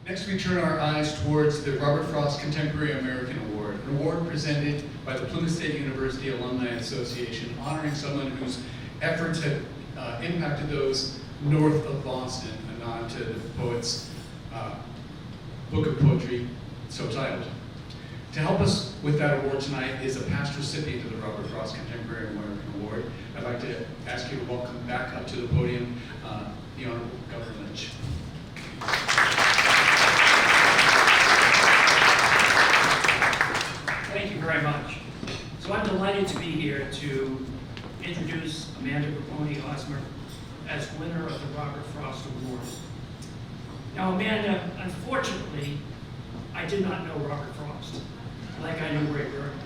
Next, we turn our eyes towards the Robert Frost Contemporary American Award, an award presented by the Plymouth State University Alumni Association, honoring someone whose efforts have impacted those north of Boston, a nod to the poet's book of poetry, so titled. To help us with that award tonight is a past recipient of the Robert Frost Contemporary American Award. I'd like to ask you to welcome back up to the podium the Honorable Governor Lynch. Thank you very much. So I'm delighted to be here to introduce Amanda Grappone Osmer as winner of the Robert Frost Award. Now Amanda, unfortunately, I did not know Robert Frost, like I knew Ray Burton,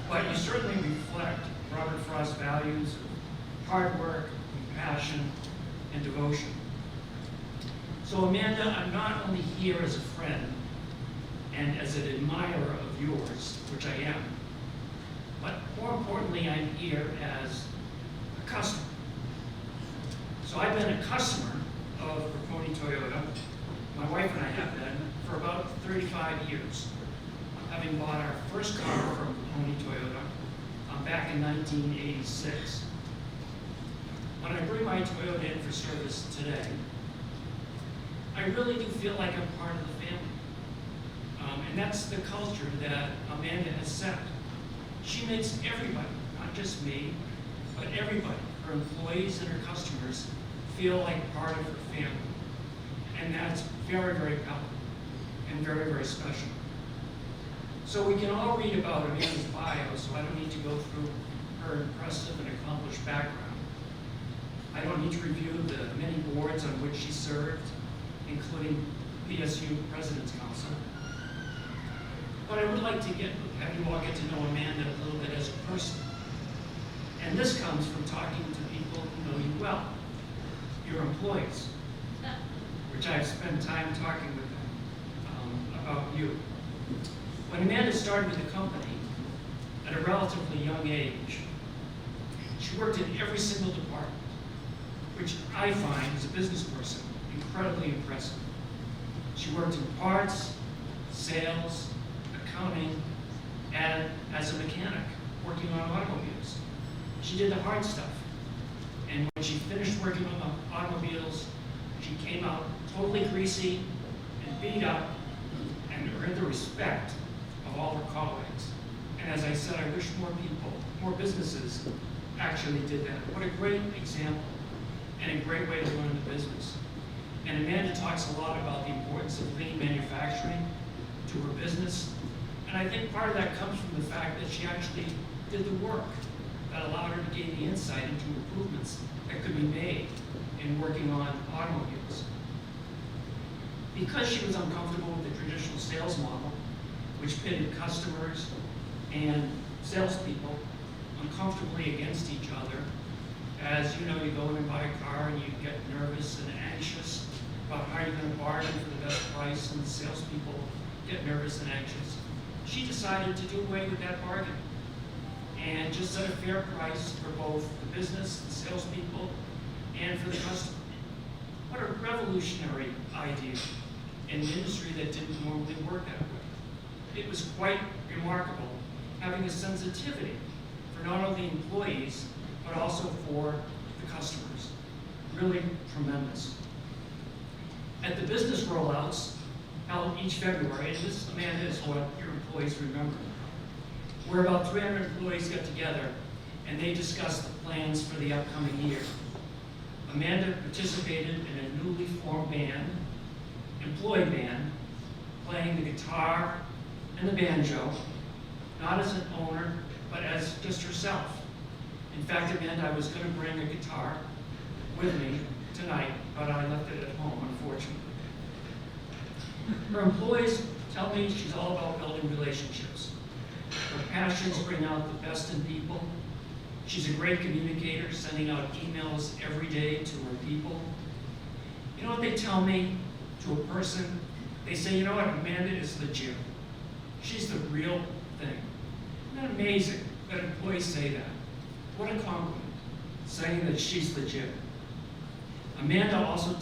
but you certainly reflect Robert Frost's values of hard work, passion, and devotion. So Amanda, I'm not only here as a friend and as an admirer of yours, which I am, but more importantly, I'm here as a customer. So I've been a customer of Grappone Toyota. My wife and I have been for about 35 years, having bought our first car from Grappone Toyota back in 1986. When I bring my Toyota in for service today, I really do feel like I'm part of the family. And that's the culture that Amanda has set. She makes everybody, not just me, but everybody, her employees and her customers, feel like part of her family. And that's very, very powerful and very, very special. So we can all read about Amanda's bio, so I don't need to go through her impressive and accomplished background. I don't need to review the many boards on which she served, including PSU President's Council. But I would like to have you all get to know Amanda a little bit as a person. And this comes from talking to people who know you well, your employees, which I've spent time talking with them about you. When Amanda started with the company at a relatively young age, she worked in every single department, which I find, as a business person, incredibly impressive. She worked in parts, sales, accounting, and as a mechanic, working on automobiles. She did the hard stuff. And when she finished working on automobiles, she came out totally greasy and beat up and earned the respect of all her colleagues. And as I said, I wish more people, more businesses actually did that. What a great example and a great way to learn the business. And Amanda talks a lot about the importance of lean manufacturing to her business. And I think part of that comes from the fact that she actually did the work that allowed her to gain the insight into improvements that could be made in working on automobiles. Because she was uncomfortable with the traditional sales model, which pitted customers and salespeople uncomfortably against each other, as you know, you go in and buy a car and you get nervous and anxious about how you're going to bargain for the best price, and the salespeople get nervous and anxious. She decided to do away with that bargain and just set a fair price for both the business, the salespeople, and for the customer. What a revolutionary idea in an industry that didn't normally work that way. It was quite remarkable, having a sensitivity for not only employees, but also for the customers. Really tremendous. At the business rollouts held each February, and this, Amanda, is what your employees remember, where about 300 employees got together and they discussed the plans for the upcoming year. Amanda participated in a newly formed band, employee band, playing the guitar and the banjo, not as an owner, but as just herself. In fact, Amanda, I was going to bring a guitar with me tonight, but I left it at home, unfortunately. Her employees tell me she's all about building relationships. Her passions bring out the best in people. She's a great communicator, sending out emails every day to her people. You know what they tell me to a person? They say, you know what, Amanda is legit. She's the real thing. Isn't that amazing that employees say that? What a compliment, saying that she's legit. Amanda also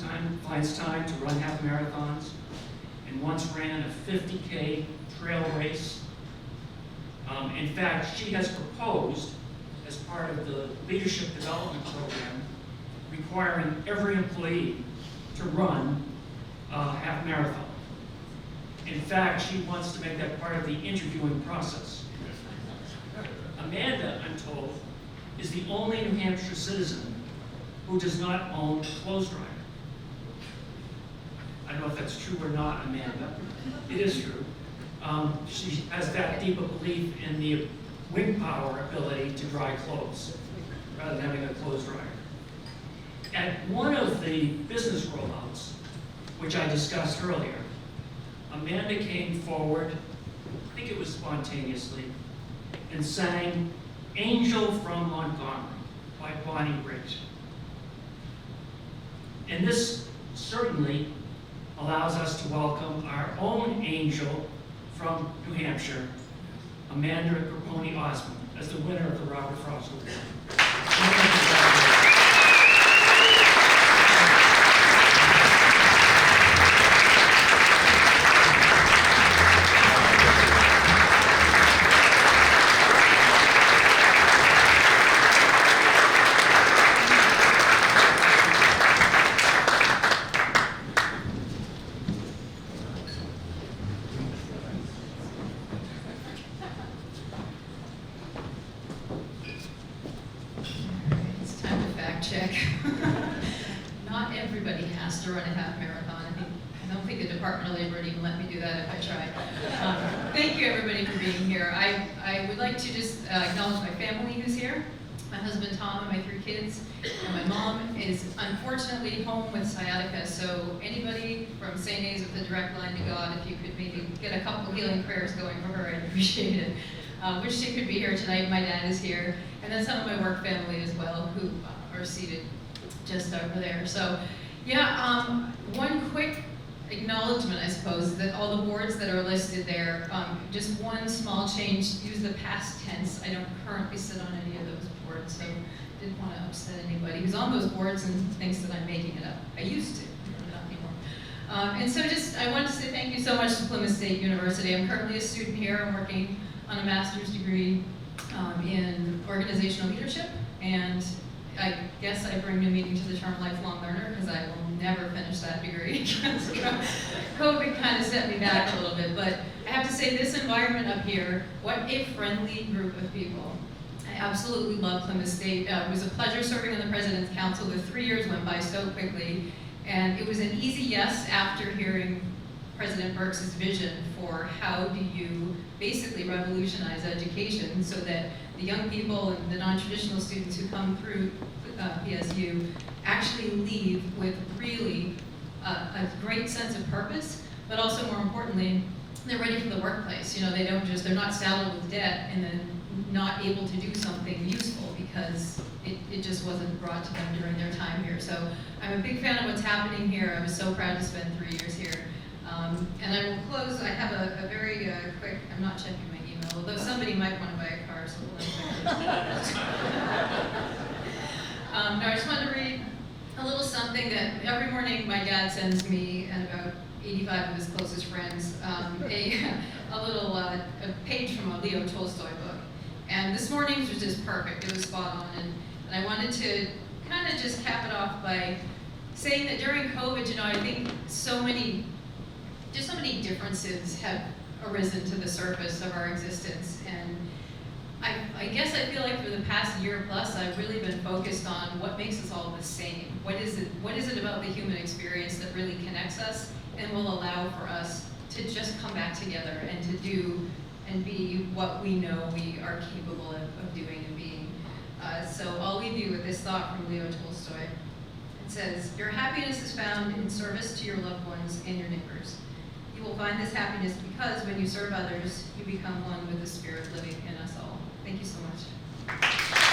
finds time to run half marathons and once ran a 50K trail race. In fact, she has proposed, as part of the leadership development program, requiring every employee to run a half marathon. In fact, she wants to make that part of the interviewing process. Amanda, I'm told, is the only New Hampshire citizen who does not own a clothes dryer. I don't know if that's true or not, Amanda. It is true. She has that deep a belief in the wind power ability to dry clothes, rather than having a clothes dryer. At one of the business rollouts, which I discussed earlier, Amanda came forward, I think it was spontaneously, and sang "Angel from Montgomery" by Bonnie Raitt. And this certainly allows us to welcome our own angel from New Hampshire, Amanda Grappone Osmer, as the winner of the Robert Frost Award. It's time to fact check. Not everybody has to run a half marathon. I don't think the Department of Labor would even let me do that if I tried. Thank you everybody for being here. I would like to just acknowledge my family who's here. My husband Tom and my 3 kids. And my mom is unfortunately home with sciatica, so anybody from St. A's with a direct line to God, if you could maybe get a couple healing prayers going for her, I'd appreciate it. Wish she could be here tonight. My dad is here. And then some of my work family as well, who are seated just over there. So, yeah, one quick acknowledgement, I suppose, that all the boards that are listed there, just one small change, use the past tense. I don't currently sit on any of those boards, so didn't want to upset anybody who's on those boards and thinks that I'm making it up. I used to, but not anymore. And so I wanted to say thank you so much to Plymouth State University. I'm currently a student here. I'm working on a master's degree in organizational leadership, and I guess I bring new meaning to the term lifelong learner because I will never finish that degree. COVID kind of set me back a little bit, but I have to say this environment up here, what a friendly group of people. I absolutely love Plymouth State. It was a pleasure serving on the President's Council. The 3 years went by so quickly, and it was an easy yes after hearing President Burke's vision for how do you basically revolutionize education so that the young people and the non-traditional students who come through PSU actually leave with really a great sense of purpose, but also more importantly, they're ready for the workplace. You know, they're not saddled with debt and then not able to do something useful because it just wasn't brought to them during their time here. So I'm a big fan of what's happening here. I was so proud to spend 3 years here. And I will close, I have a very quick, I'm not checking my email, although somebody might want to buy a car, so we'll no, I just wanted to read a little something that every morning my dad sends me and about 85 of his closest friends, a little a page from a Leo Tolstoy book. And this morning's was just perfect, it was spot on, and I wanted to kind of just cap it off by saying that during COVID, you know, I think so many differences have arisen to the surface of our existence, and I guess I feel like for the past year plus, I've really been focused on what makes us all the same. What is it about the human experience that really connects us and will allow for us to just come back together and to do and be what we know we are capable of doing and being. So I'll leave you with this thought from Leo Tolstoy. It says, "Your happiness is found in service to your loved ones and your neighbors. You will find this happiness because when you serve others, you become one with the Spirit living in us all." Thank you so much.